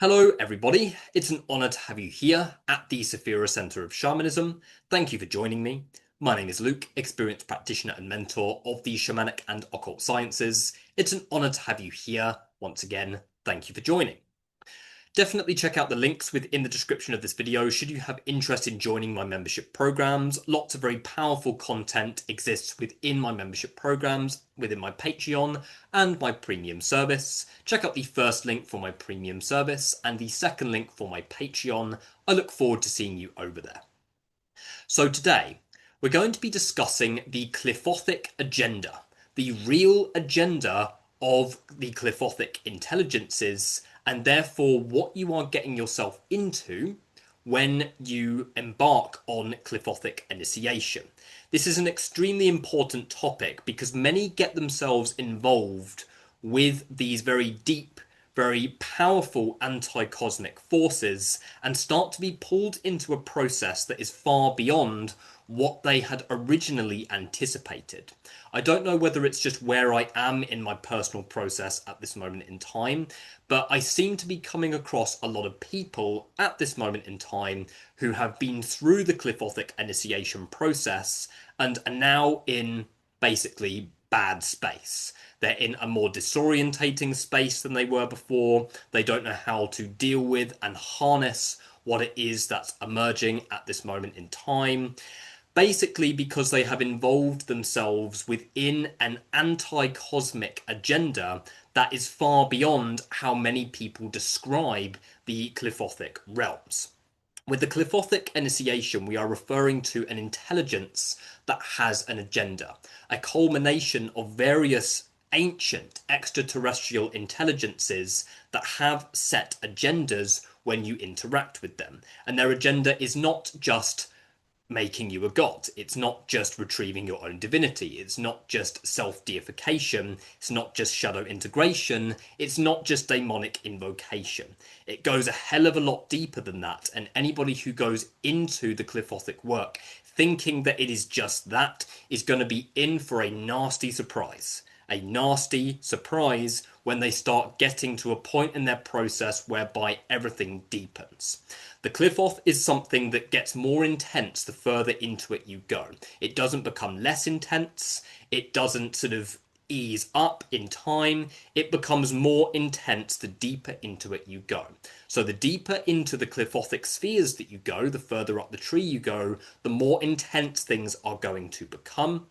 Hello, everybody. It's an honor to have you here at the Saphira Center of Shamanism. Thank you for joining me. My name is Luke, experienced practitioner and mentor of the shamanic and occult sciences. It's an honor to have you here. Once again, thank you for joining. Definitely check out the links within the description of this video should you have interest in joining my membership programs. Lots of very powerful content exists within my membership programs, within my Patreon and my premium service. Check out the first link for my premium service and the second link for my Patreon. I look forward to seeing you over there. So today, we're going to be discussing the Qliphothic agenda, the real agenda of the Qliphothic intelligences, and therefore what you are getting yourself into when you embark on Qliphothic initiation. This is an extremely important topic because many get themselves involved with these very deep, very powerful anti-cosmic forces and start to be pulled into a process that is far beyond what they had originally anticipated. I don't know whether it's just where I am in my personal process at this moment in time, but I seem to be coming across a lot of people at this moment in time who have been through the Qliphothic initiation process and are now in basically bad space. They're in a more disorientating space than they were before. They don't know how to deal with and harness what it is that's emerging at this moment in time. Basically because they have involved themselves within an anti-cosmic agenda that is far beyond how many people describe the Qliphothic realms. With the Qliphothic initiation, we are referring to an intelligence that has an agenda, a culmination of various ancient extraterrestrial intelligences that have set agendas when you interact with them. And their agenda is not just making you a god. It's not just retrieving your own divinity. It's not just self-deification. It's not just shadow integration. It's not just demonic invocation. It goes a hell of a lot deeper than that. And anybody who goes into the Qliphothic work thinking that it is just that is going to be in for a nasty surprise. A nasty surprise when they start getting to a point in their process whereby everything deepens. The Qliphoth is something that gets more intense the further into it you go. It doesn't become less intense. It doesn't sort of ease up in time. It becomes more intense the deeper into it you go. So the deeper into the Qliphothic spheres that you go, the further up the tree you go, the more intense things are going to become.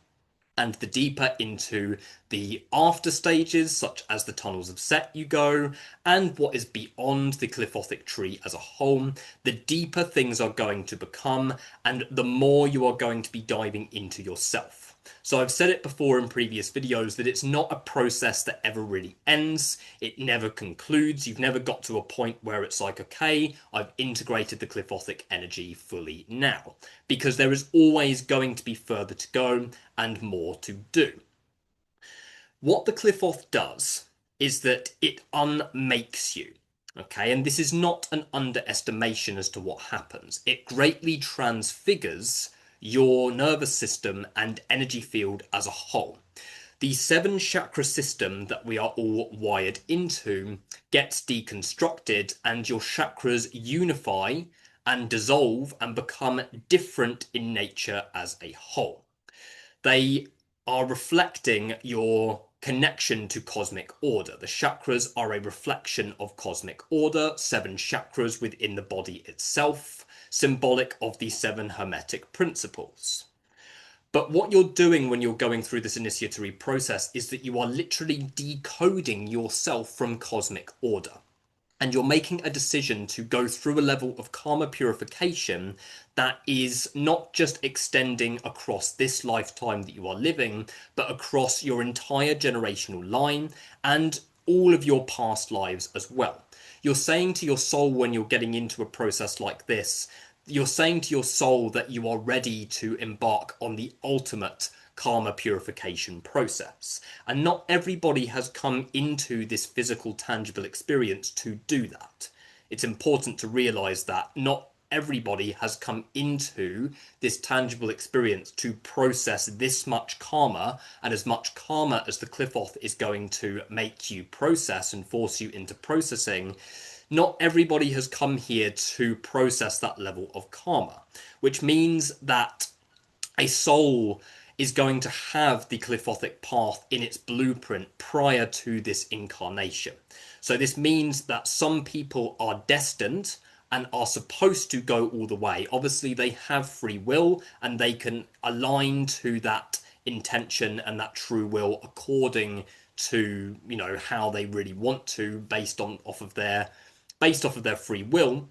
And the deeper into the after stages, such as the tunnels of Set you go, and what is beyond the Qliphothic tree as a whole, the deeper things are going to become, and the more you are going to be diving into yourself. So I've said it before in previous videos that it's not a process that ever really ends. It never concludes. You've never got to a point where it's like, okay, I've integrated the Qliphothic energy fully now. Because there is always going to be further to go and more to do. What the Qliphoth does is that it unmakes you. Okay, and this is not an underestimation as to what happens. It greatly transfigures your nervous system and energy field as a whole. The 7 chakra system that we are all wired into gets deconstructed and your chakras unify and dissolve and become different in nature as a whole. They are reflecting your connection to cosmic order. The chakras are a reflection of cosmic order, 7 chakras within the body itself, symbolic of the 7 hermetic principles. But what you're doing when you're going through this initiatory process is that you are literally decoding yourself from cosmic order. And you're making a decision to go through a level of karma purification that is not just extending across this lifetime that you are living, but across your entire generational line and all of your past lives as well. You're saying to your soul when you're getting into a process like this, you're saying to your soul that you are ready to embark on the ultimate karma purification process. And not everybody has come into this physical, tangible experience to do that. It's important to realize that not everybody has come into this tangible experience to process this much karma, and as much karma as the Qliphoth is going to make you process and force you into processing. Not everybody has come here to process that level of karma, which means that a soul is going to have the Qliphothic path in its blueprint prior to this incarnation. So this means that some people are destined and are supposed to go all the way. Obviously, they have free will and they can align to that intention and that true will according to, you know, how they really want to, based off of their free will.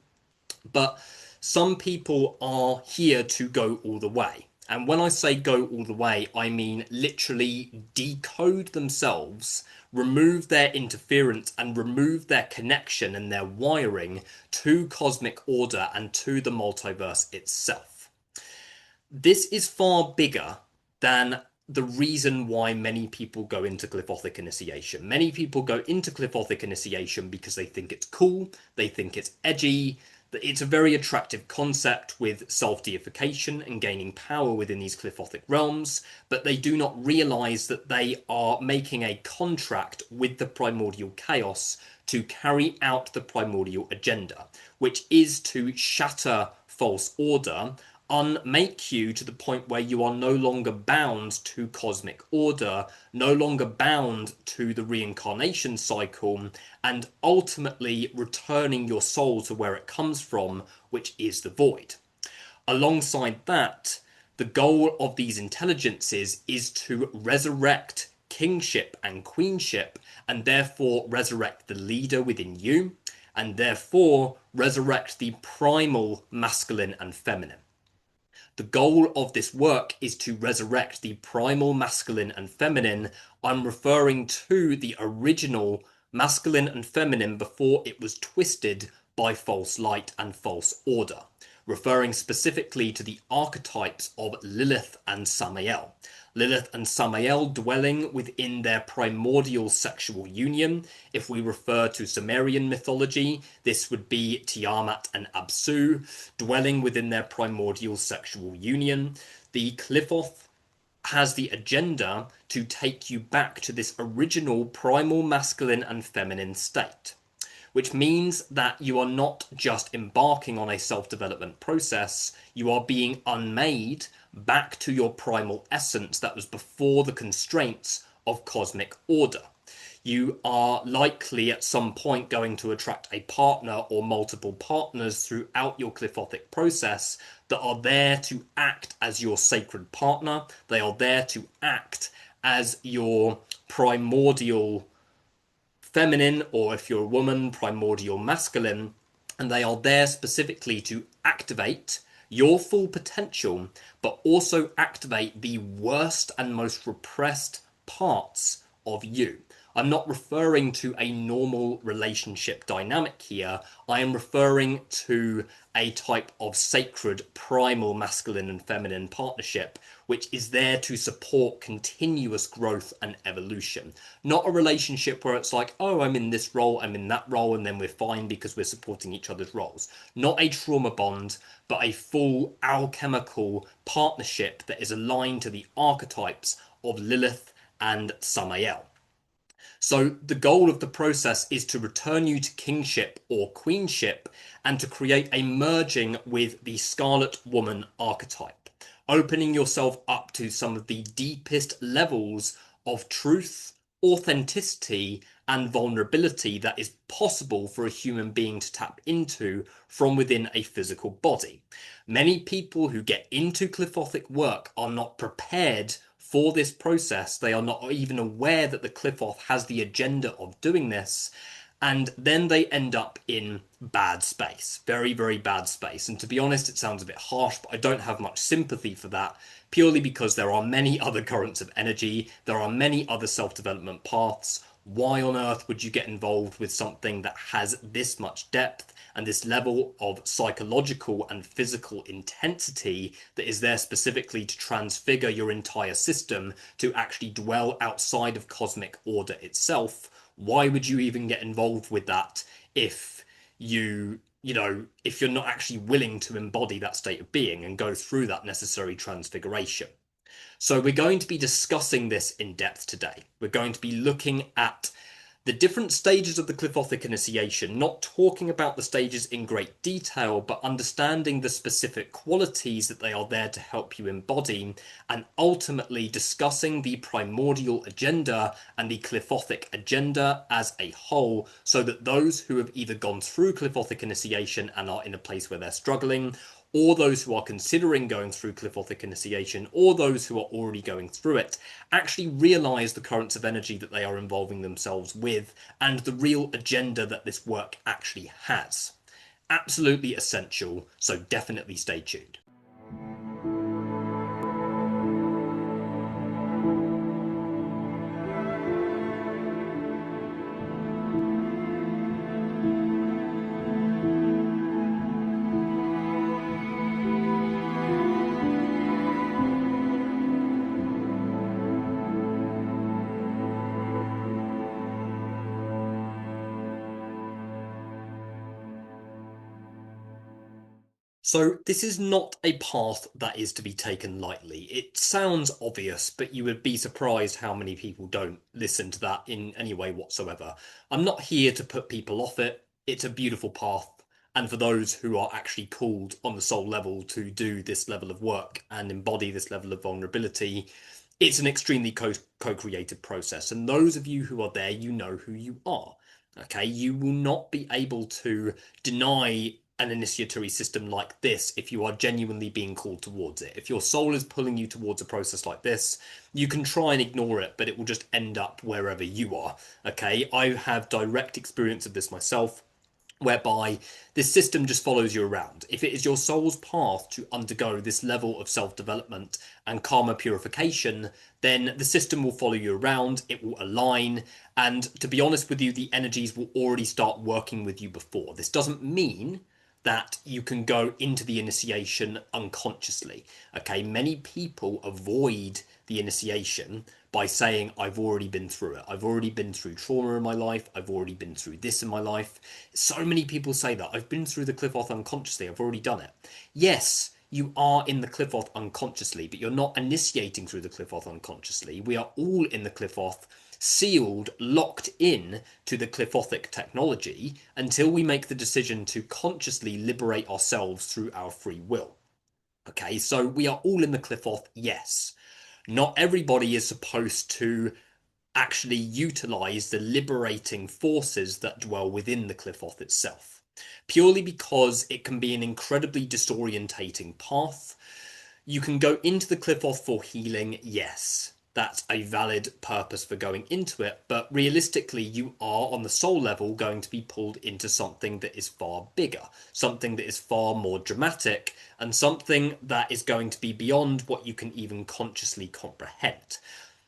But some people are here to go all the way. And when I say go all the way, I mean literally decode themselves, remove their interference, and remove their connection and their wiring to cosmic order and to the multiverse itself. This is far bigger than the reason why many people go into Qliphothic initiation. Many people go into Qliphothic initiation because they think it's cool, they think it's edgy, that it's a very attractive concept with self-deification and gaining power within these Qliphothic realms, but they do not realize that they are making a contract with the primordial chaos to carry out the primordial agenda, which is to shatter false order, unmake you to the point where you are no longer bound to cosmic order, no longer bound to the reincarnation cycle, and ultimately returning your soul to where it comes from, which is the void. Alongside that, the goal of these intelligences is to resurrect kingship and queenship, and therefore resurrect the leader within you, and therefore resurrect the primal masculine and feminine. The goal of this work is to resurrect the primal masculine and feminine. I'm referring to the original masculine and feminine before it was twisted by false light and false order, referring specifically to the archetypes of Lilith and Samael. Lilith and Samael dwelling within their primordial sexual union. If we refer to Sumerian mythology, this would be Tiamat and Apsu, dwelling within their primordial sexual union. The Qliphoth has the agenda to take you back to this original primal masculine and feminine state, which means that you are not just embarking on a self-development process, you are being unmade back to your primal essence that was before the constraints of cosmic order. You are likely at some point going to attract a partner or multiple partners throughout your Qliphothic process that are there to act as your sacred partner. They are there to act as your primordial feminine, or if you're a woman, primordial masculine, and they are there specifically to activate your full potential, but also activate the worst and most repressed parts of you. I'm not referring to a normal relationship dynamic here. I am referring to a type of sacred primal masculine and feminine partnership, which is there to support continuous growth and evolution. Not a relationship where it's like, oh, I'm in this role, I'm in that role, and then we're fine because we're supporting each other's roles. Not a trauma bond, but a full alchemical partnership that is aligned to the archetypes of Lilith and Samael. So the goal of the process is to return you to kingship or queenship and to create a merging with the Scarlet Woman archetype, opening yourself up to some of the deepest levels of truth, authenticity, and vulnerability that is possible for a human being to tap into from within a physical body. Many people who get into Qliphothic work are not prepared for this process. They are not even aware that the Qliphoth has the agenda of doing this, and then they end up in bad space, very, very bad space. And to be honest, it sounds a bit harsh, but I don't have much sympathy for that, purely because there are many other currents of energy, there are many other self-development paths. Why on earth would you get involved with something that has this much depth and this level of psychological and physical intensity that is there specifically to transfigure your entire system to actually dwell outside of cosmic order itself? Why would you even get involved with that if if you're not actually willing to embody that state of being and go through that necessary transfiguration? So we're going to be discussing this in depth today. We're going to be looking at The different stages of the Qliphothic initiation, not talking about the stages in great detail, but understanding the specific qualities that they are there to help you embody, and ultimately discussing the primordial agenda and the Qliphothic agenda as a whole, so that those who have either gone through Qliphothic initiation and are in a place where they're struggling, or those who are considering going through Qliphothic initiation, or those who are already going through it, actually realize the currents of energy that they are involving themselves with and the real agenda that this work actually has. Absolutely essential, so definitely stay tuned. So this is not a path that is to be taken lightly. It sounds obvious, but you would be surprised how many people don't listen to that in any way whatsoever. I'm not here to put people off it. It's a beautiful path. And for those who are actually called on the soul level to do this level of work and embody this level of vulnerability, it's an extremely co-created process. And those of you who are there, you know who you are. Okay, you will not be able to deny an initiatory system like this if you are genuinely being called towards it. If your soul is pulling you towards a process like this, you can try and ignore it, but it will just end up wherever you are. Okay, I have direct experience of this myself, whereby this system just follows you around. If it is your soul's path to undergo this level of self-development and karma purification, then the system will follow you around, it will align, and to be honest with you, the energies will already start working with you before. This doesn't mean that you can go into the initiation unconsciously. Okay, many people avoid the initiation by saying, I've already been through it. I've already been through trauma in my life. I've already been through this in my life. So many people say that. I've been through the Qliphoth unconsciously. I've already done it. Yes, you are in the Qliphoth unconsciously, but you're not initiating through the Qliphoth unconsciously. We are all in the Qliphoth, sealed, locked in to the Qliphothic technology until we make the decision to consciously liberate ourselves through our free will. Okay, so we are all in the Qliphoth, yes. Not everybody is supposed to actually utilize the liberating forces that dwell within the Qliphoth itself, purely because it can be an incredibly disorientating path. You can go into the Qliphoth for healing, yes. That's a valid purpose for going into it, but realistically, you are on the soul level going to be pulled into something that is far bigger, something that is far more dramatic, and something that is going to be beyond what you can even consciously comprehend.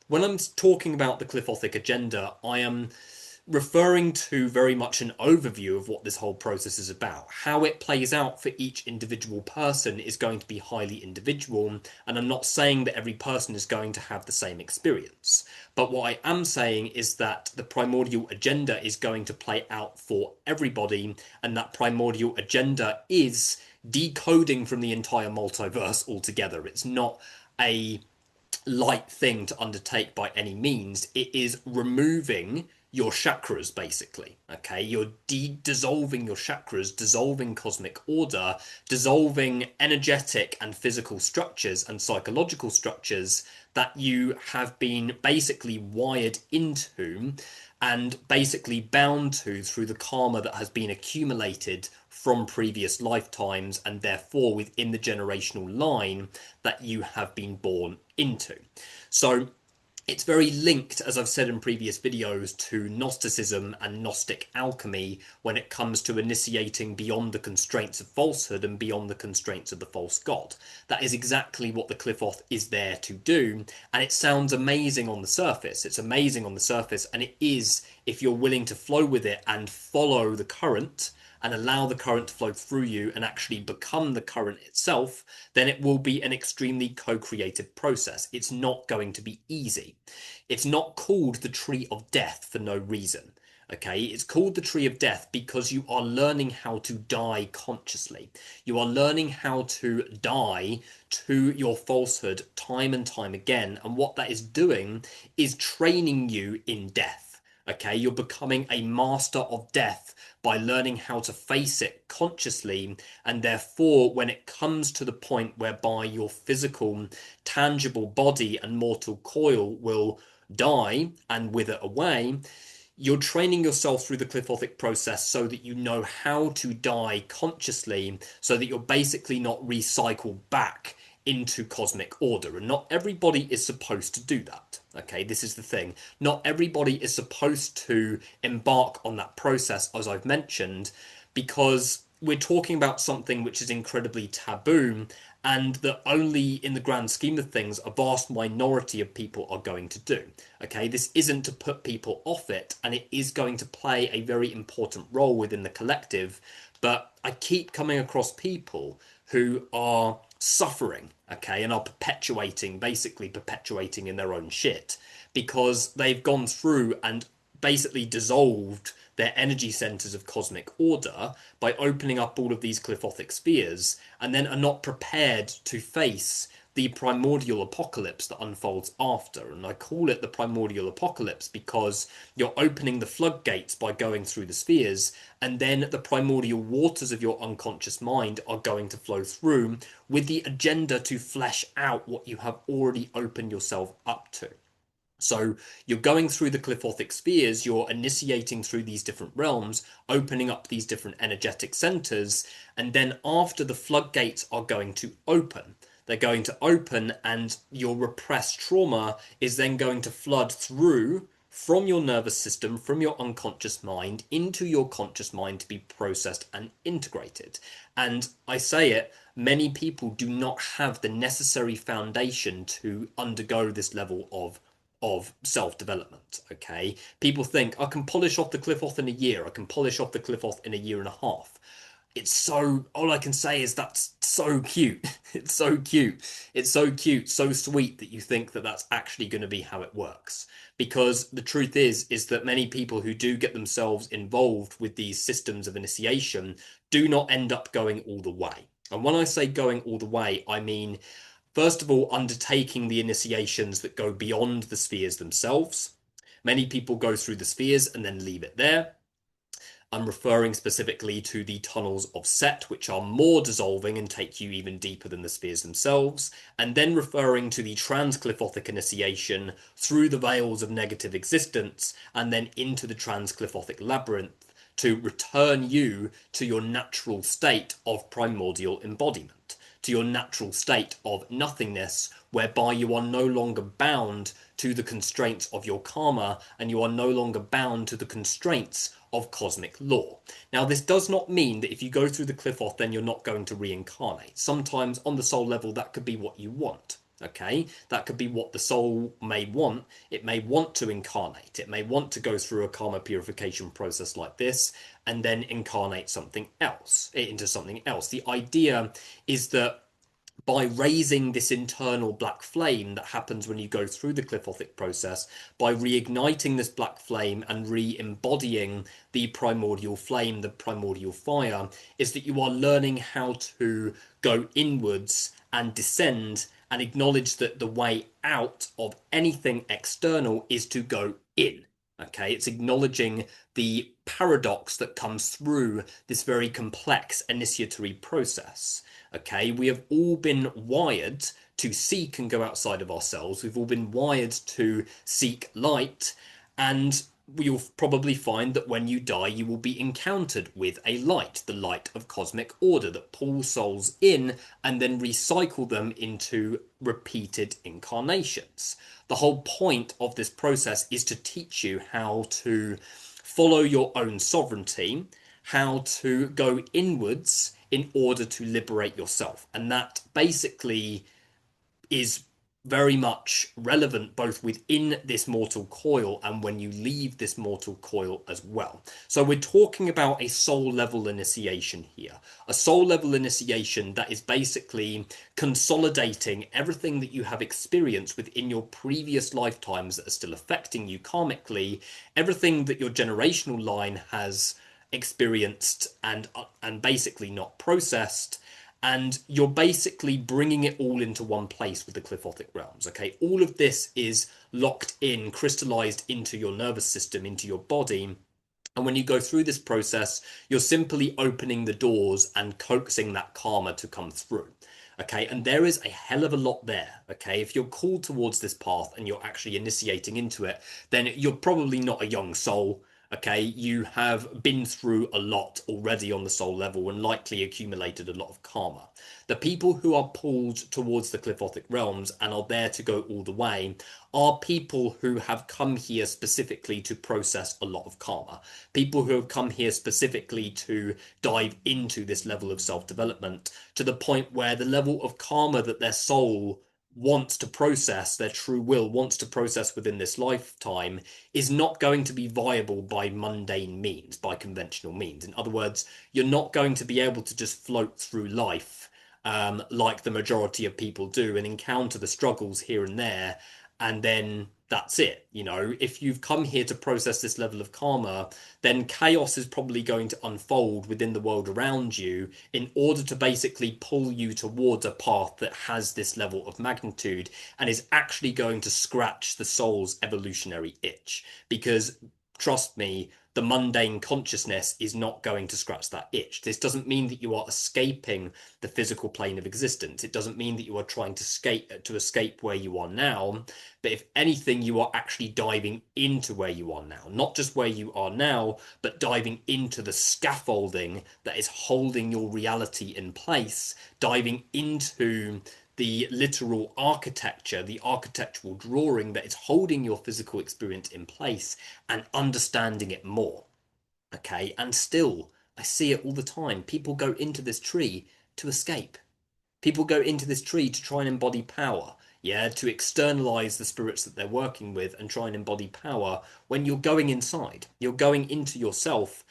When I'm talking about the Qliphothic agenda, I am referring to very much an overview of what this whole process is about. How it plays out for each individual person is going to be highly individual, and I'm not saying that every person is going to have the same experience. But what I am saying is that the primordial agenda is going to play out for everybody, and that primordial agenda is decoding from the entire multiverse altogether. It's not a light thing to undertake by any means. It is removing your chakras, basically. Okay, you're dissolving your chakras, dissolving cosmic order, dissolving energetic and physical structures and psychological structures that you have been basically wired into and basically bound to through the karma that has been accumulated from previous lifetimes, and therefore within the generational line that you have been born into. So it's very linked, as I've said in previous videos, to Gnosticism and Gnostic alchemy when it comes to initiating beyond the constraints of falsehood and beyond the constraints of the false god. That is exactly what the Qliphoth is there to do, and it sounds amazing on the surface. It's amazing on the surface, and it is if you're willing to flow with it and follow the current and allow the current to flow through you and actually become the current itself, then it will be an extremely co-created process. It's not going to be easy. It's not called the Tree of Death for no reason. Okay, it's called the Tree of Death because you are learning how to die consciously. You are learning how to die to your falsehood time and time again. And what that is doing is training you in death. Okay, you're becoming a master of death by learning how to face it consciously, and therefore, when it comes to the point whereby your physical, tangible body and mortal coil will die and wither away, you're training yourself through the Qliphothic process so that you know how to die consciously, so that you're basically not recycled back into cosmic order. And not everybody is supposed to do that. Okay, this is the thing. Not everybody is supposed to embark on that process, as I've mentioned, because we're talking about something which is incredibly taboo, and that only in the grand scheme of things a vast minority of people are going to do. Okay, this isn't to put people off it, and it is going to play a very important role within the collective, but I keep coming across people who are suffering, okay, and are basically perpetuating in their own shit, because they've gone through and basically dissolved their energy centers of cosmic order by opening up all of these Qliphothic spheres, and then are not prepared to face the primordial apocalypse that unfolds after. And I call it the primordial apocalypse because you're opening the floodgates by going through the spheres, and then the primordial waters of your unconscious mind are going to flow through with the agenda to flesh out what you have already opened yourself up to. So you're going through the Qliphothic spheres, you're initiating through these different realms, opening up these different energetic centers, and then after the floodgates are going to open, they're going to open, and your repressed trauma is then going to flood through from your nervous system, from your unconscious mind, into your conscious mind to be processed and integrated. And I say it, many people do not have the necessary foundation to undergo this level of self-development. Okay, people think I can polish off the Qliphoth in a year, I can polish off the Qliphoth in a year and a half. It's so, all I can say is that's so cute. It's so cute. It's so cute, so sweet that you think that that's actually going to be how it works. Because the truth is that many people who do get themselves involved with these systems of initiation do not end up going all the way. And when I say going all the way, I mean, first of all, undertaking the initiations that go beyond the spheres themselves. Many people go through the spheres and then leave it there. I'm referring specifically to the tunnels of Set, which are more dissolving and take you even deeper than the spheres themselves, and then referring to the trans-Qliphothic initiation through the veils of negative existence and then into the trans-Qliphothic labyrinth to return you to your natural state of primordial embodiment, to your natural state of nothingness, whereby you are no longer bound to the constraints of your karma and you are no longer bound to the constraints of cosmic law. Now, this does not mean that if you go through the Qliphoth, then you're not going to reincarnate. Sometimes on the soul level, that could be what you want. Okay, that could be what the soul may want. It may want to incarnate. It may want to go through a karma purification process like this and then incarnate something else, into something else. The idea is that by raising this internal black flame that happens when you go through the Qliphothic process, by reigniting this black flame and re-embodying the primordial flame, the primordial fire, is that you are learning how to go inwards and descend and acknowledge that the way out of anything external is to go in. Okay, it's acknowledging the paradox that comes through this very complex initiatory process. Okay, we have all been wired to seek and go outside of ourselves. We've all been wired to seek light, and you'll probably find that when you die, you will be encountered with a light, the light of cosmic order that pulls souls in and then recycle them into repeated incarnations. The whole point of this process is to teach you how to follow your own sovereignty, how to go inwards in order to liberate yourself. And that basically is very much relevant both within this mortal coil and when you leave this mortal coil as well. So we're talking about a soul level initiation here. A soul level initiation that is basically consolidating everything that you have experienced within your previous lifetimes that are still affecting you karmically, everything that your generational line has experienced and basically not processed, And you're basically bringing it all into one place with the Qliphothic realms. Okay, all of this is locked in, crystallized into your nervous system, into your body. And when you go through this process, you're simply opening the doors and coaxing that karma to come through. Okay, and there is a hell of a lot there. Okay, if you're called towards this path and you're actually initiating into it, then you're probably not a young soul. Okay, you have been through a lot already on the soul level and likely accumulated a lot of karma. The people who are pulled towards the Qliphothic realms and are there to go all the way are people who have come here specifically to process a lot of karma. People who have come here specifically to dive into this level of self-development to the point where the level of karma that their soul wants to process, their true will wants to process within this lifetime, is not going to be viable by mundane means, by conventional means. In other words, you're not going to be able to just float through life like the majority of people do and encounter the struggles here and there, and then that's it. You know, if you've come here to process this level of karma, then chaos is probably going to unfold within the world around you in order to basically pull you towards a path that has this level of magnitude and is actually going to scratch the soul's evolutionary itch. Because trust me, the mundane consciousness is not going to scratch that itch. This doesn't mean that you are escaping the physical plane of existence. It doesn't mean that you are trying to escape where you are now. But if anything, you are actually diving into where you are now. Not just where you are now, but diving into the scaffolding that is holding your reality in place, diving into the literal architecture, the architectural drawing that is holding your physical experience in place and understanding it more. Okay, and still, I see it all the time. People go into this tree to escape. People go into this tree to try and embody power, yeah, to externalize the spirits that they're working with and try and embody power when you're going inside. You're going into yourself,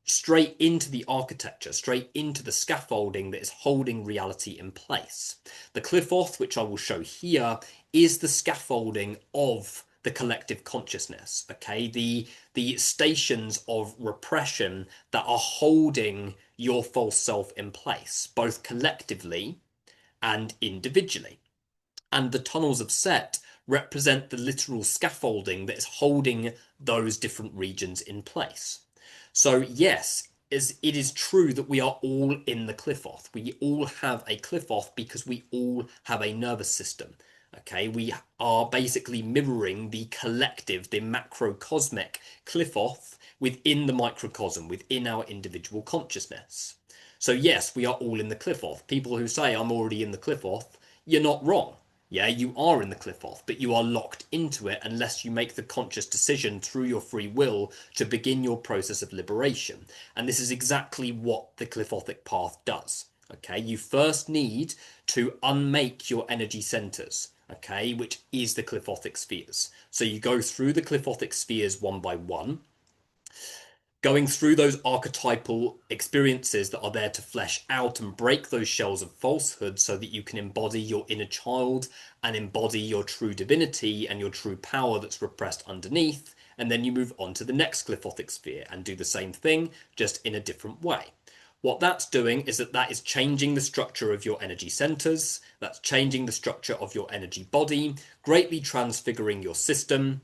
straight into the architecture, straight into the scaffolding that is holding reality in place. The Qliphoth, which I will show here, is the scaffolding of the collective consciousness, okay? The stations of repression that are holding your false self in place, both collectively and individually. And the tunnels of Set represent the literal scaffolding that is holding those different regions in place. So yes, it is true that we are all in the Qliphoth. We all have a Qliphoth because we all have a nervous system. Okay, we are basically mirroring the collective, the macrocosmic Qliphoth within the microcosm, within our individual consciousness. So yes, we are all in the Qliphoth. People who say I'm already in the Qliphoth, you're not wrong. Yeah, you are in the Qliphoth, but you are locked into it unless you make the conscious decision through your free will to begin your process of liberation. And this is exactly what the Qliphothic path does. Okay, you first need to unmake your energy centers, okay, which is the Qliphothic spheres. So you go through the Qliphothic spheres one by one, going through those archetypal experiences that are there to flesh out and break those shells of falsehood so that you can embody your inner child and embody your true divinity and your true power that's repressed underneath. And then you move on to the next Qliphothic sphere and do the same thing, just in a different way. What that's doing is that is changing the structure of your energy centers, that's changing the structure of your energy body, greatly transfiguring your system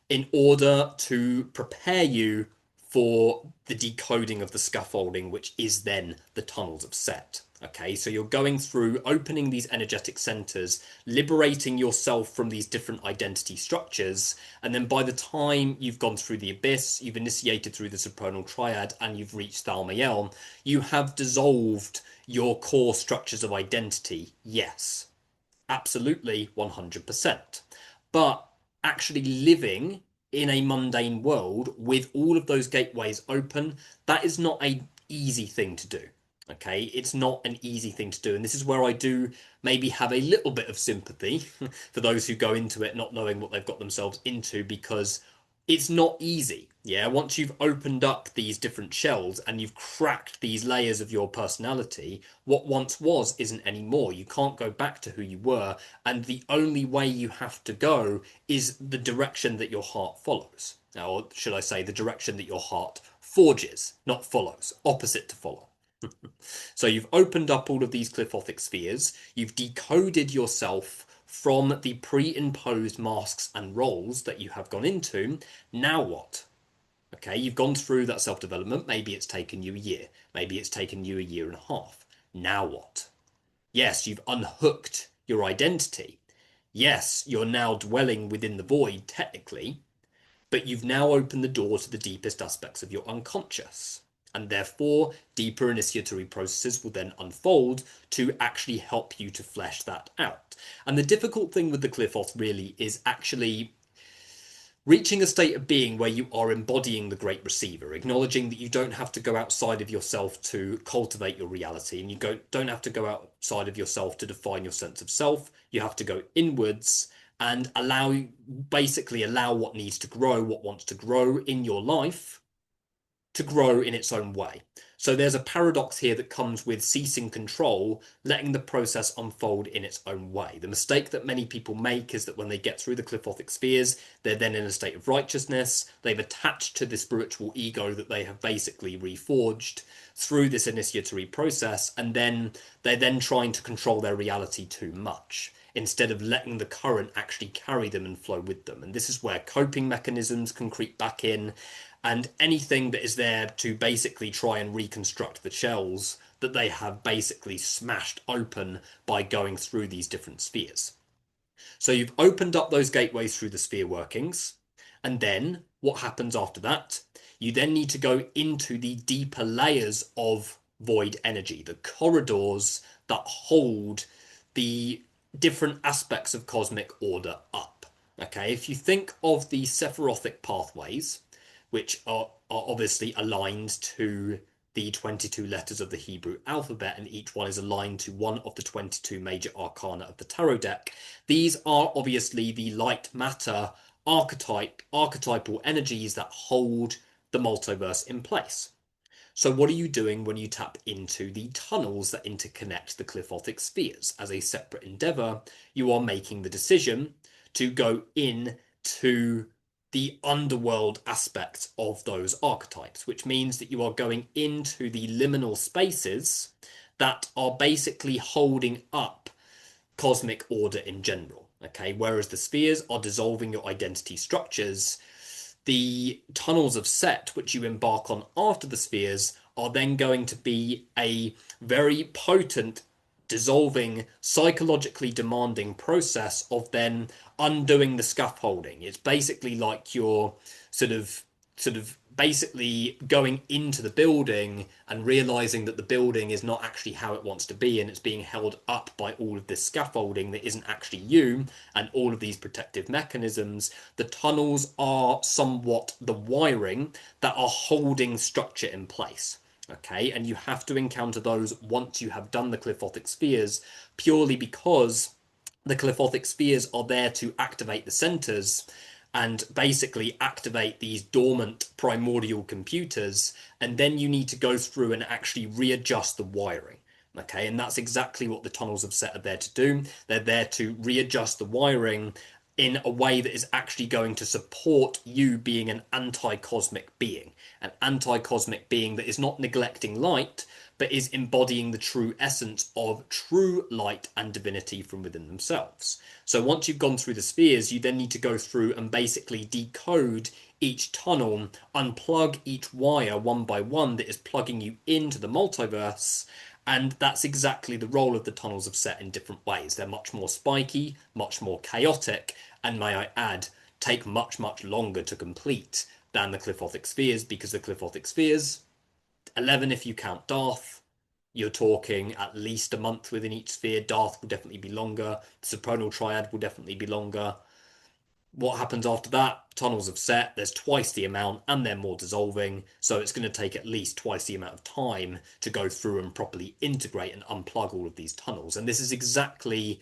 in order to prepare you for the decoding of the scaffolding, which is then the tunnels of Set. Okay, so you're going through opening these energetic centers, liberating yourself from these different identity structures, and then by the time you've gone through the abyss, you've initiated through the supernal triad, and you've reached Thalmayel, you have dissolved your core structures of identity. Yes, absolutely, 100%. But actually living in a mundane world with all of those gateways open, that is not an easy thing to do. Okay, it's not an easy thing to do. And this is where I do maybe have a little bit of sympathy for those who go into it not knowing what they've got themselves into, because it's not easy. Yeah, once you've opened up these different shells and you've cracked these layers of your personality, what once was isn't anymore. You can't go back to who you were, and the only way you have to go is the direction that your heart follows. Or should I say, the direction that your heart forges, not follows, opposite to follow. So you've opened up all of these Qliphothic spheres, you've decoded yourself from the pre-imposed masks and roles that you have gone into. Now what? Okay, you've gone through that self-development. Maybe it's taken you a year. Maybe it's taken you a year and a half. Now what? Yes, you've unhooked your identity. Yes, you're now dwelling within the void, technically, but you've now opened the door to the deepest aspects of your unconscious. And therefore, deeper initiatory processes will then unfold to actually help you to flesh that out. And the difficult thing with the Qliphoth really is actually reaching a state of being where you are embodying the great receiver, acknowledging that you don't have to go outside of yourself to cultivate your reality, and you don't have to go outside of yourself to define your sense of self. You have to go inwards and basically allow what needs to grow, what wants to grow in your life, to grow in its own way. So there's a paradox here that comes with ceasing control, letting the process unfold in its own way. The mistake that many people make is that when they get through the Qliphothic spheres, they're then in a state of righteousness. They've attached to the spiritual ego that they have basically reforged through this initiatory process, and then they're then trying to control their reality too much, instead of letting the current actually carry them and flow with them. And this is where coping mechanisms can creep back in, and anything that is there to basically try and reconstruct the shells that they have basically smashed open by going through these different spheres. So you've opened up those gateways through the sphere workings, and then what happens after that? You then need to go into the deeper layers of void energy, the corridors that hold the different aspects of cosmic order up. Okay, if you think of the Sephirothic pathways, which are obviously aligned to the 22 letters of the Hebrew alphabet, and each one is aligned to one of the 22 major arcana of the tarot deck. These are obviously the light matter archetypal energies that hold the multiverse in place. So what are you doing when you tap into the tunnels that interconnect the Qliphothic spheres? As a separate endeavor, you are making the decision to go in to the underworld aspects of those archetypes, which means that you are going into the liminal spaces that are basically holding up cosmic order in general. Okay, whereas the spheres are dissolving your identity structures, the tunnels of Set, which you embark on after the spheres, are then going to be a very potent, dissolving, psychologically demanding process of then undoing the scaffolding. It's basically like you're sort of basically going into the building and realizing that the building is not actually how it wants to be, and it's being held up by all of this scaffolding that isn't actually you, and all of these protective mechanisms. The tunnels are somewhat the wiring that are holding structure in place. Okay, and you have to encounter those once you have done the Qliphothic spheres, purely because the Qliphothic spheres are there to activate the centers and basically activate these dormant primordial computers, and then you need to go through and actually readjust the wiring. Okay, and that's exactly what the tunnels of Set are there to do. They're there to readjust the wiring in a way that is actually going to support you being an anti-cosmic being, an anti-cosmic being that is not neglecting light, but is embodying the true essence of true light and divinity from within themselves. So once you've gone through the spheres, you then need to go through and basically decode each tunnel, unplug each wire one by one that is plugging you into the multiverse. And that's exactly the role of the tunnels of Set in different ways. They're much more spiky, much more chaotic, and may I add, take much, much longer to complete than the Qliphothic spheres, because the Qliphothic spheres, 11 if you count Darth, you're talking at least a month within each sphere. Darth will definitely be longer. The Supernal Triad will definitely be longer. What happens after that? Tunnels of Set, there's twice the amount, and they're more dissolving, so it's going to take at least twice the amount of time to go through and properly integrate and unplug all of these tunnels. And this is exactly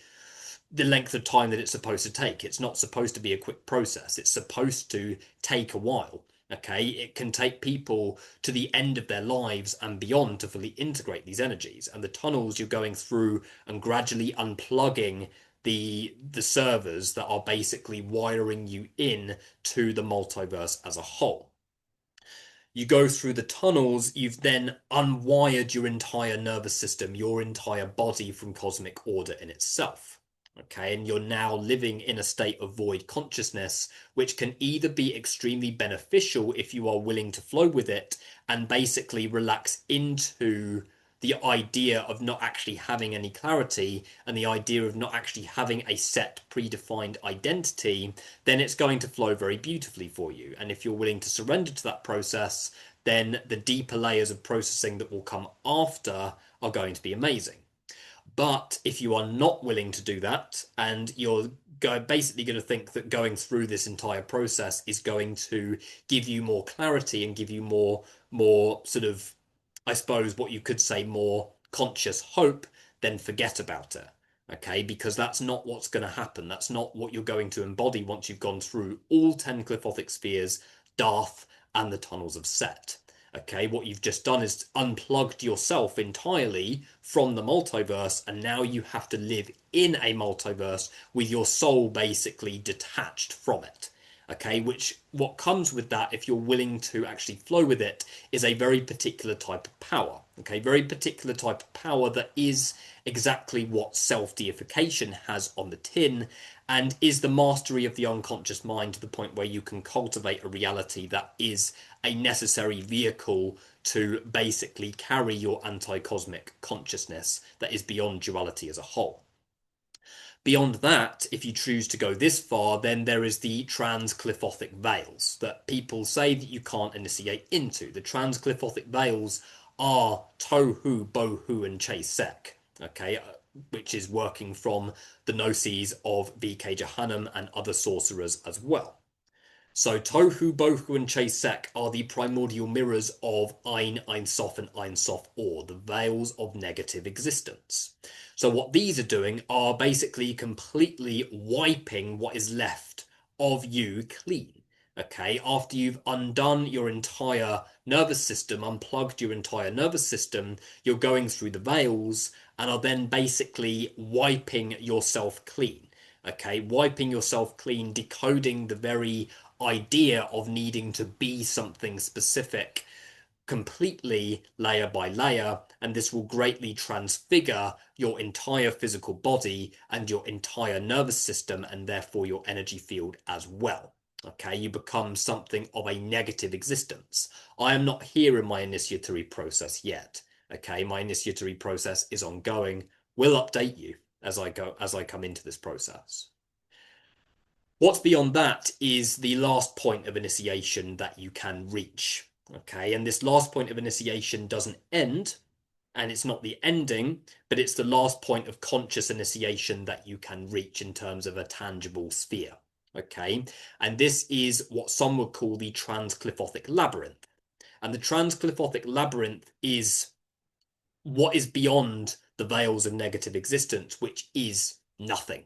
the length of time that it's supposed to take. It's not supposed to be a quick process. It's supposed to take a while. Okay, it can take people to the end of their lives and beyond to fully integrate these energies. And the tunnels you're going through and gradually unplugging the servers that are basically wiring you in to the multiverse as a whole. You go through the tunnels, you've then unwired your entire nervous system, your entire body from cosmic order in itself. Okay, and you're now living in a state of void consciousness, which can either be extremely beneficial if you are willing to flow with it and basically relax into the idea of not actually having any clarity and the idea of not actually having a set predefined identity, then it's going to flow very beautifully for you. And if you're willing to surrender to that process, then the deeper layers of processing that will come after are going to be amazing. But if you are not willing to do that, and you're basically going to think that going through this entire process is going to give you more clarity and give you more sort of, I suppose, what you could say, more conscious hope, then forget about it. Okay, because that's not what's going to happen. That's not what you're going to embody once you've gone through all 10 Qliphothic spheres, Darth, and the tunnels of Set. Okay, what you've just done is unplugged yourself entirely from the multiverse, and now you have to live in a multiverse with your soul basically detached from it. Okay, which what comes with that, if you're willing to actually flow with it, is a very particular type of power. Okay, very particular type of power that is exactly what self-deification has on the tin, and is the mastery of the unconscious mind to the point where you can cultivate a reality that is a necessary vehicle to basically carry your anti-cosmic consciousness that is beyond duality as a whole. Beyond that, if you choose to go this far, then there is the trans-Qliphothic veils that people say that you can't initiate into. The trans-Qliphothic veils are Tohu, Bohu, and Chesek, okay, which is working from the gnosis of VK Jahannam and other sorcerers as well. So Tohu, Bohu, and Chesek are the primordial mirrors of Ein, Ein Sof, and Ein Sof Or, the veils of negative existence. So what these are doing are basically completely wiping what is left of you clean. Okay, after you've undone your entire nervous system, unplugged your entire nervous system, you're going through the veils and are then basically wiping yourself clean. Okay, wiping yourself clean, decoding the very idea of needing to be something specific completely layer by layer, and this will greatly transfigure your entire physical body and your entire nervous system, and therefore your energy field as well. Okay, you become something of a negative existence. I am not here in my initiatory process yet. Okay, my initiatory process is ongoing. We'll update you as I come into this process. What's beyond that is the last point of initiation that you can reach. Okay, and this last point of initiation doesn't end, and it's not the ending, but it's the last point of conscious initiation that you can reach in terms of a tangible sphere. Okay, and this is what some would call the trans-Qliphothic labyrinth. And the trans-Qliphothic labyrinth is what is beyond the veils of negative existence, which is nothing.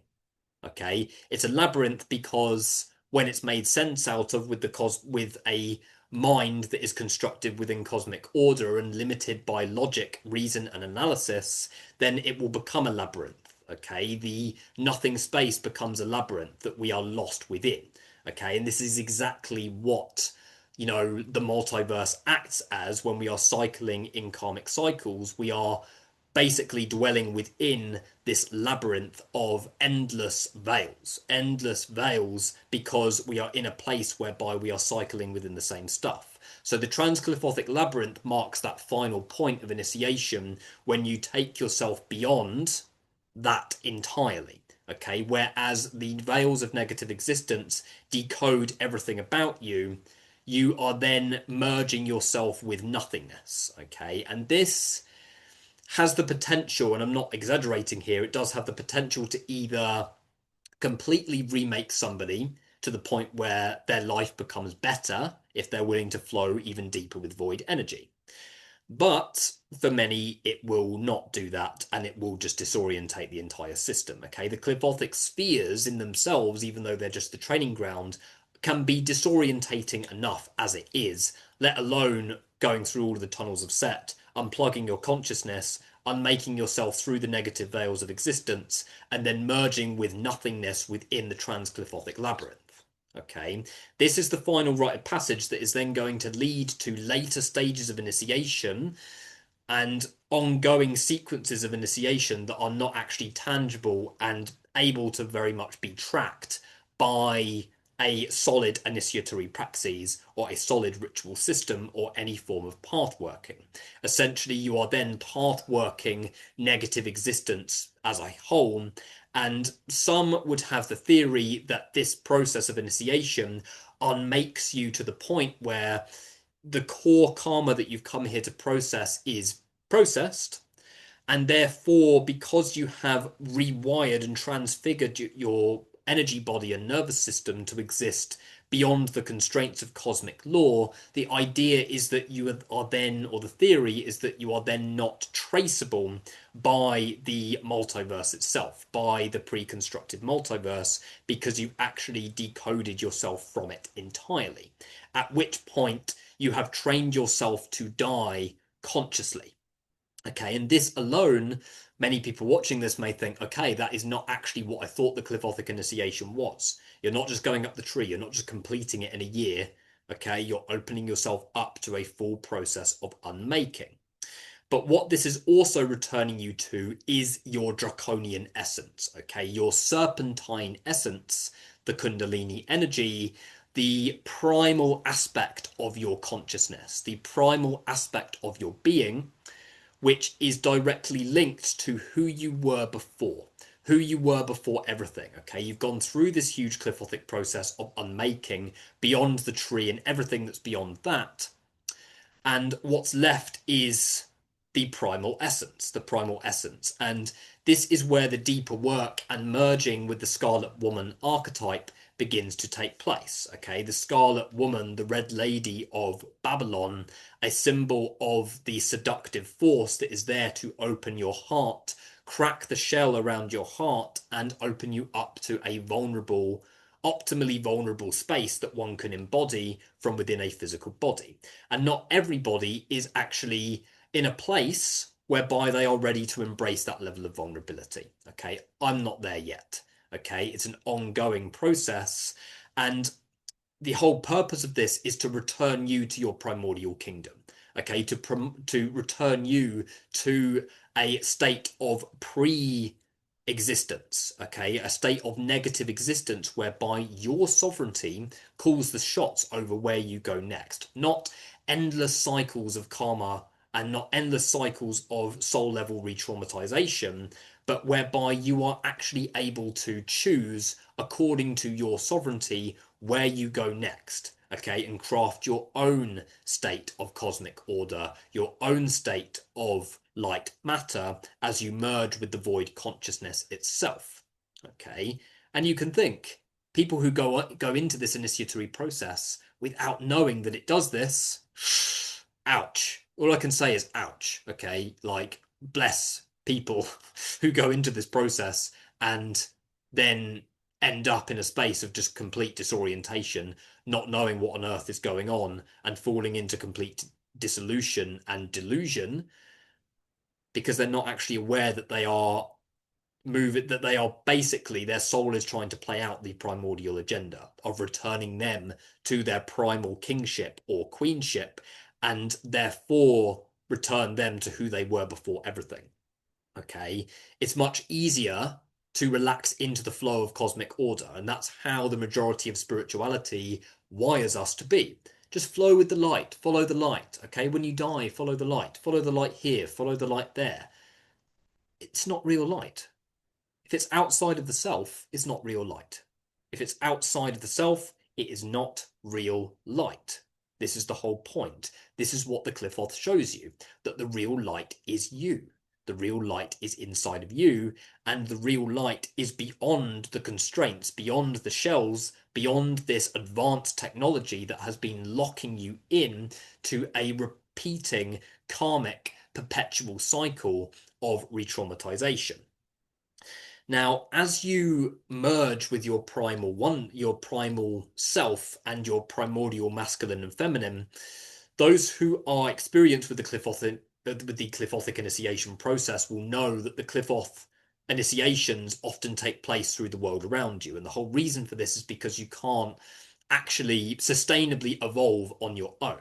Okay, it's a labyrinth because when it's made sense out of with a mind that is constructed within cosmic order and limited by logic, reason, and analysis, then it will become a labyrinth. Okay, the nothing space becomes a labyrinth that we are lost within. Okay, and this is exactly what the multiverse acts as when we are cycling in karmic cycles. We are basically dwelling within this labyrinth of endless veils because we are in a place whereby we are cycling within the same stuff. So the trans-Qliphothic labyrinth marks that final point of initiation when you take yourself beyond that entirely. Okay, whereas the veils of negative existence decode everything about you, you are then merging yourself with nothingness. Okay, and this has the potential, and I'm not exaggerating here, it does have the potential to either completely remake somebody to the point where their life becomes better if they're willing to flow even deeper with void energy. But for many, it will not do that, and it will just disorientate the entire system. Okay, the Qliphothic spheres in themselves, even though they're just the training ground, can be disorientating enough as it is, let alone going through all of the tunnels of Set, unplugging your consciousness, unmaking yourself through the negative veils of existence, and then merging with nothingness within the trans-Qliphothic labyrinth. Okay, this is the final rite of passage that is then going to lead to later stages of initiation and ongoing sequences of initiation that are not actually tangible and able to very much be tracked by a solid initiatory praxis or a solid ritual system or any form of path working. Essentially, you are then path working negative existence as a whole. And some would have the theory that this process of initiation unmakes you to the point where the core karma that you've come here to process is processed, and therefore, because you have rewired and transfigured your energy body and nervous system to exist beyond the constraints of cosmic law, the idea is that you are then, or the theory is that you are then not traceable by the multiverse itself, by the pre-constructed multiverse, because you actually decoded yourself from it entirely. At which point you have trained yourself to die consciously. Okay, and this alone, many people watching this may think, okay, that is not actually what I thought the Qliphothic initiation was. You're not just going up the tree, you're not just completing it in a year. Okay, you're opening yourself up to a full process of unmaking. But what this is also returning you to is your draconian essence, okay, your serpentine essence, the Kundalini energy, the primal aspect of your consciousness, the primal aspect of your being, which is directly linked to who you were before. Who you were before everything, okay? You've gone through this huge Qliphothic process of unmaking beyond the tree and everything that's beyond that. And what's left is the primal essence, the primal essence. And this is where the deeper work and merging with the Scarlet Woman archetype begins to take place. Okay, the Scarlet Woman, the Red Lady of Babylon, a symbol of the seductive force that is there to open your heart, crack the shell around your heart, and open you up to a vulnerable, optimally vulnerable space that one can embody from within a physical body. And not everybody is actually in a place whereby they are ready to embrace that level of vulnerability. Okay, I'm not there yet. Okay, it's an ongoing process, and the whole purpose of this is to return you to your primordial kingdom. Okay, to return you to a state of pre-existence. Okay, a state of negative existence whereby your sovereignty calls the shots over where you go next, not endless cycles of karma and not endless cycles of soul level re-traumatization, but whereby you are actually able to choose according to your sovereignty where you go next, okay, and craft your own state of cosmic order, your own state of light matter as you merge with the void consciousness itself, okay. And you can think, people who go into this initiatory process without knowing that it does this, ouch. All I can say is ouch, okay? Like, bless people who go into this process and then end up in a space of just complete disorientation, not knowing what on earth is going on, and falling into complete dissolution and delusion because they're not actually aware that they are that they are basically, their soul is trying to play out the primordial agenda of returning them to their primal kingship or queenship, and therefore return them to who they were before everything. Okay, it's much easier to relax into the flow of cosmic order, and that's how the majority of spirituality wires us to be. Just flow with the light, follow the light. Okay, when you die, follow the light here, follow the light there. It's not real light. If it's outside of the self, it's not real light. If it's outside of the self, it is not real light. This is the whole point. This is what the Qliphoth shows you, that the real light is you. The real light is inside of you, and the real light is beyond the constraints, beyond the shells, beyond this advanced technology that has been locking you in to a repeating karmic perpetual cycle of re-traumatization. Now, as you merge with your your primal self and your primordial masculine and feminine, those who are experienced with the Qliphothic initiation process will know that the Qliphoth initiations often take place through the world around you. And the whole reason for this is because you can't actually sustainably evolve on your own.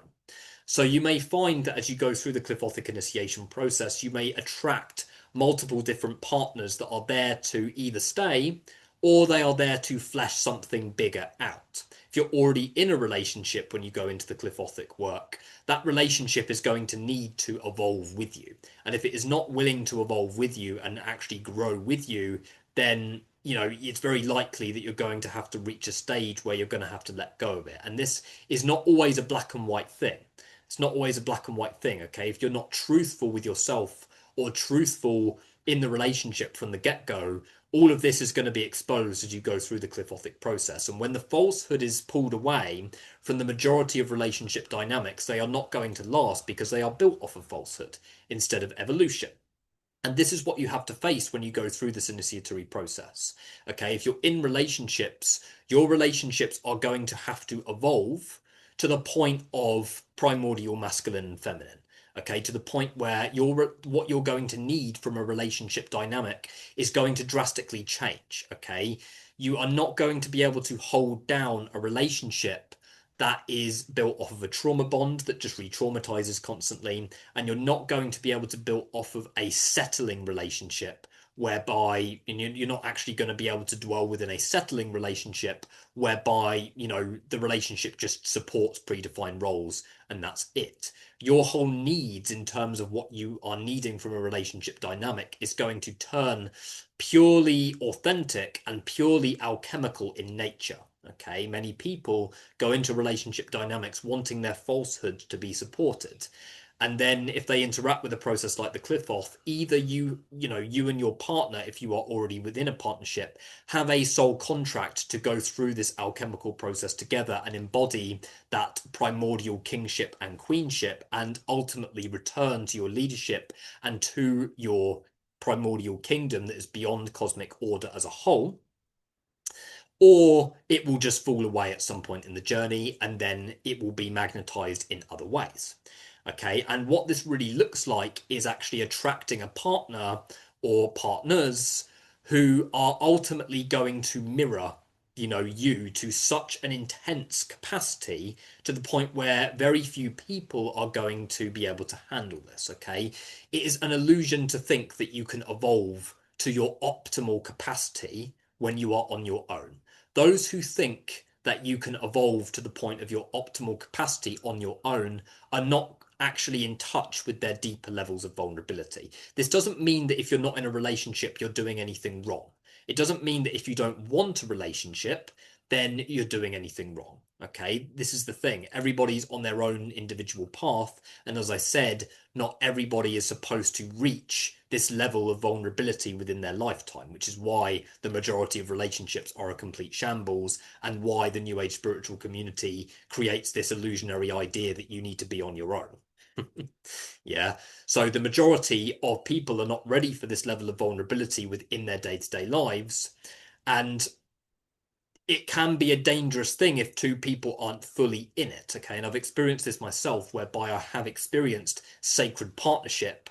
So you may find that as you go through the Qliphothic initiation process, you may attract multiple different partners that are there to either stay or they are there to flesh something bigger out. If you're already in a relationship when you go into the Qliphothic work, that relationship is going to need to evolve with you. And if it is not willing to evolve with you and actually grow with you, then it's very likely that you're going to have to reach a stage where you're going to have to let go of it. And this is not always a black and white thing. It's not always a black and white thing, okay? If you're not truthful with yourself or truthful in the relationship from the get-go, all of this is going to be exposed as you go through the Qliphothic process. And when the falsehood is pulled away from the majority of relationship dynamics, they are not going to last because they are built off of falsehood instead of evolution. And this is what you have to face when you go through this initiatory process. Okay, if you're in relationships, your relationships are going to have to evolve to the point of primordial masculine and feminine. Okay, to the point where what you're going to need from a relationship dynamic is going to drastically change. Okay, you are not going to be able to hold down a relationship that is built off of a trauma bond that just re-traumatizes constantly, and you're not going to be able to build off of a settling relationship whereby you're not actually going to be able to dwell within a settling relationship whereby the relationship just supports predefined roles and that's it. Your whole needs in terms of what you are needing from a relationship dynamic is going to turn purely authentic and purely alchemical in nature. Okay, many people go into relationship dynamics wanting their falsehood to be supported. And then if they interact with a process like the Qliphoth, either you and your partner, if you are already within a partnership, have a soul contract to go through this alchemical process together and embody that primordial kingship and queenship and ultimately return to your leadership and to your primordial kingdom that is beyond cosmic order as a whole. Or it will just fall away at some point in the journey and then it will be magnetized in other ways. Okay, and what this really looks like is actually attracting a partner or partners who are ultimately going to mirror you to such an intense capacity to the point where very few people are going to be able to handle this. Okay, it is an illusion to think that you can evolve to your optimal capacity when you are on your own. Those who think that you can evolve to the point of your optimal capacity on your own are not actually in touch with their deeper levels of vulnerability. This doesn't mean that if you're not in a relationship, you're doing anything wrong. It doesn't mean that if you don't want a relationship, then you're doing anything wrong. Okay, this is the thing. Everybody's on their own individual path. And as I said, not everybody is supposed to reach this level of vulnerability within their lifetime, which is why the majority of relationships are a complete shambles and why the New Age spiritual community creates this illusionary idea that you need to be on your own. Yeah, so the majority of people are not ready for this level of vulnerability within their day-to-day lives, and it can be a dangerous thing if two people aren't fully in it. Okay, and I've experienced this myself, whereby I have experienced sacred partnership,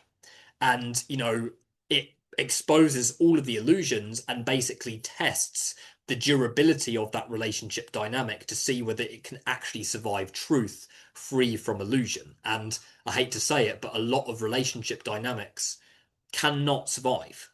and it exposes all of the illusions and basically tests the durability of that relationship dynamic to see whether it can actually survive truth free from illusion. And I hate to say it, but a lot of relationship dynamics cannot survive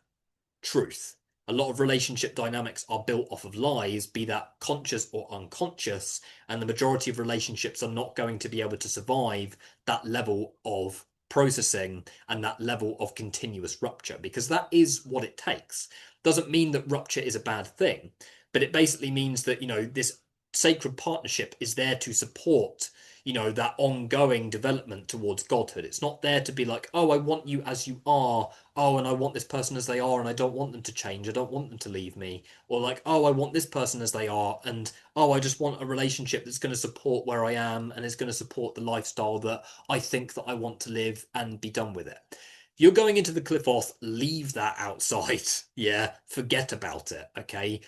truth. A lot of relationship dynamics are built off of lies, be that conscious or unconscious, and the majority of relationships are not going to be able to survive that level of processing and that level of continuous rupture, because that is what it takes. Doesn't mean that rupture is a bad thing, but it basically means that this sacred partnership is there to support that ongoing development towards godhood. It's not there to be like, oh, I want you as you are, oh, and I want this person as they are, and I don't want them to change, I don't want them to leave me, or like, oh, I want this person as they are, and oh, I just want a relationship that's going to support where I am and is going to support the lifestyle that I think that I want to live, and be done with it. If you're going into the Qliphoth, leave that outside. Yeah, forget about it. Okay,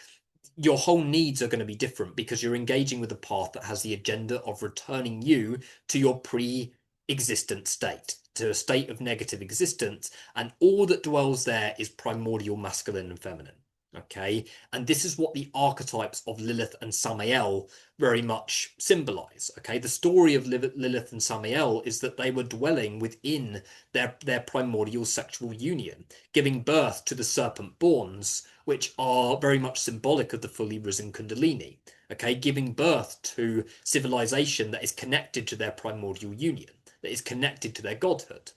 your whole needs are going to be different because you're engaging with a path that has the agenda of returning you to your pre-existent state, to a state of negative existence, and all that dwells there is primordial masculine and feminine. Okay, and this is what the archetypes of Lilith and Samael very much symbolize. Okay, the story of Lilith and Samael is that they were dwelling within their primordial sexual union, giving birth to the serpent borns, which are very much symbolic of the fully risen Kundalini. Okay, giving birth to civilization that is connected to their primordial union, that is connected to their godhood.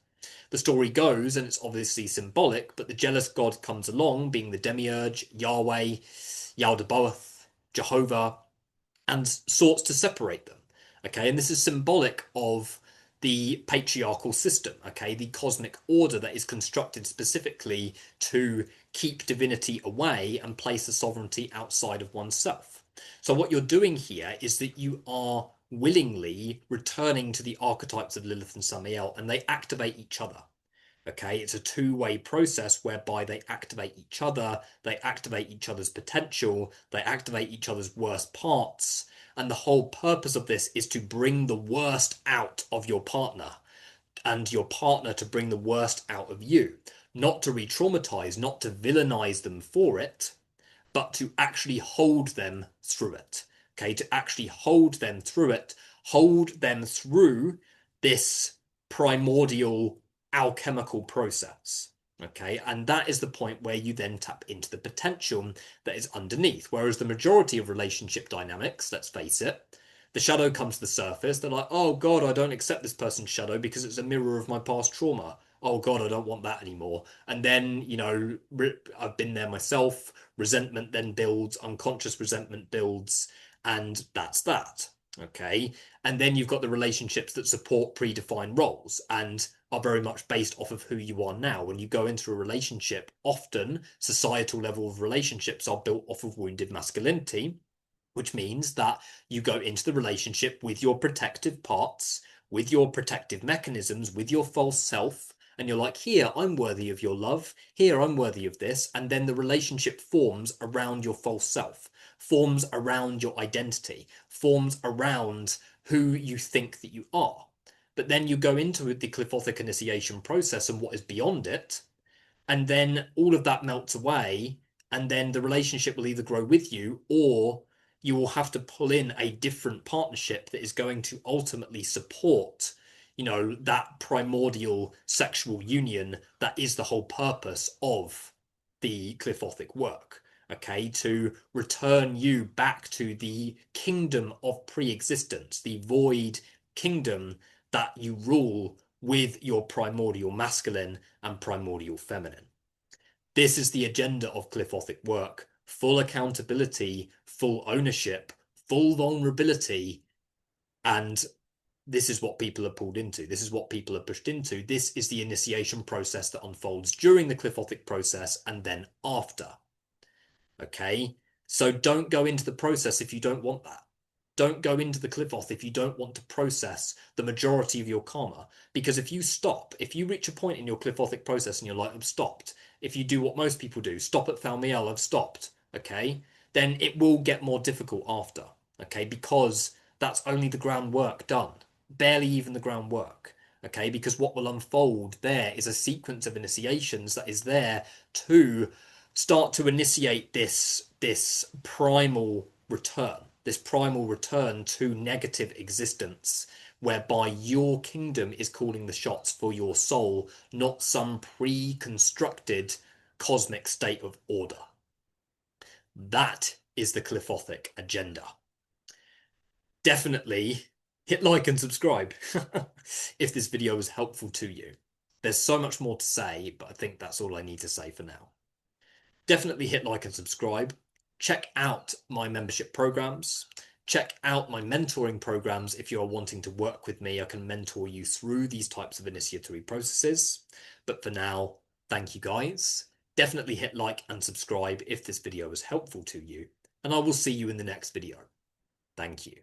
The story goes, and it's obviously symbolic, but the jealous god comes along, being the demiurge, Yahweh, Yaldabaoth, Jehovah, and sorts to separate them. Okay, and this is symbolic of the patriarchal system, okay, the cosmic order that is constructed specifically to keep divinity away and place the sovereignty outside of oneself. So what you're doing here is that you are willingly returning to the archetypes of Lilith and Samael, and they activate each other. Okay, it's a two-way process whereby they activate each other, they activate each other's potential, they activate each other's worst parts, and the whole purpose of this is to bring the worst out of your partner, and your partner to bring the worst out of you. Not to re-traumatize, not to villainize them for it, but to actually hold them through it. Okay, to actually hold them through it, hold them through this primordial alchemical process. Okay, and that is the point where you then tap into the potential that is underneath. Whereas the majority of relationship dynamics, let's face it, the shadow comes to the surface. They're like, oh God, I don't accept this person's shadow because it's a mirror of my past trauma. Oh God, I don't want that anymore. And then, you know, I've been there myself. Resentment then builds, unconscious resentment builds, and that's that. Okay. And then you've got the relationships that support predefined roles and are very much based off of who you are now. When you go into a relationship, often societal level of relationships are built off of wounded masculinity, which means that you go into the relationship with your protective parts, with your protective mechanisms, with your false self, and you're like, here, I'm worthy of your love, here, I'm worthy of this, and then the relationship forms around your false self, forms around your identity, forms around who you think that you are. But then you go into the Qliphothic initiation process and what is beyond it, and then all of that melts away, and then the relationship will either grow with you, or you will have to pull in a different partnership that is going to ultimately support, you know, that primordial sexual union that is the whole purpose of the Qliphothic work. Okay, to return you back to the kingdom of pre-existence, the void kingdom that you rule with your primordial masculine and primordial feminine. This is the agenda of Qliphothic work: full accountability, full ownership, full vulnerability, and this is what people are pulled into. This is what people are pushed into. This is the initiation process that unfolds during the Qliphothic process and then after. Okay, so don't go into the process if you don't want that. Don't go into the Qliphoth if you don't want to process the majority of your karma. Because if you stop, if you reach a point in your Qliphothic process and you're like, I've stopped, if you do what most people do, stop at Thalmiel, I've stopped, okay, then it will get more difficult after, okay, because that's only the groundwork done, barely even the groundwork, okay, because what will unfold there is a sequence of initiations that is there to start to initiate this primal return, this primal return to negative existence, whereby your kingdom is calling the shots for your soul, not some pre-constructed cosmic state of order. That is the Qliphothic agenda. Definitely hit like and subscribe if this video was helpful to you. There's so much more to say, but I think that's all I need to say for now. Definitely hit like and subscribe. Check out my membership programs. Check out my mentoring programs if you're wanting to work with me. I can mentor you through these types of initiatory processes. But for now, thank you guys. Definitely hit like and subscribe if this video was helpful to you. And I will see you in the next video. Thank you.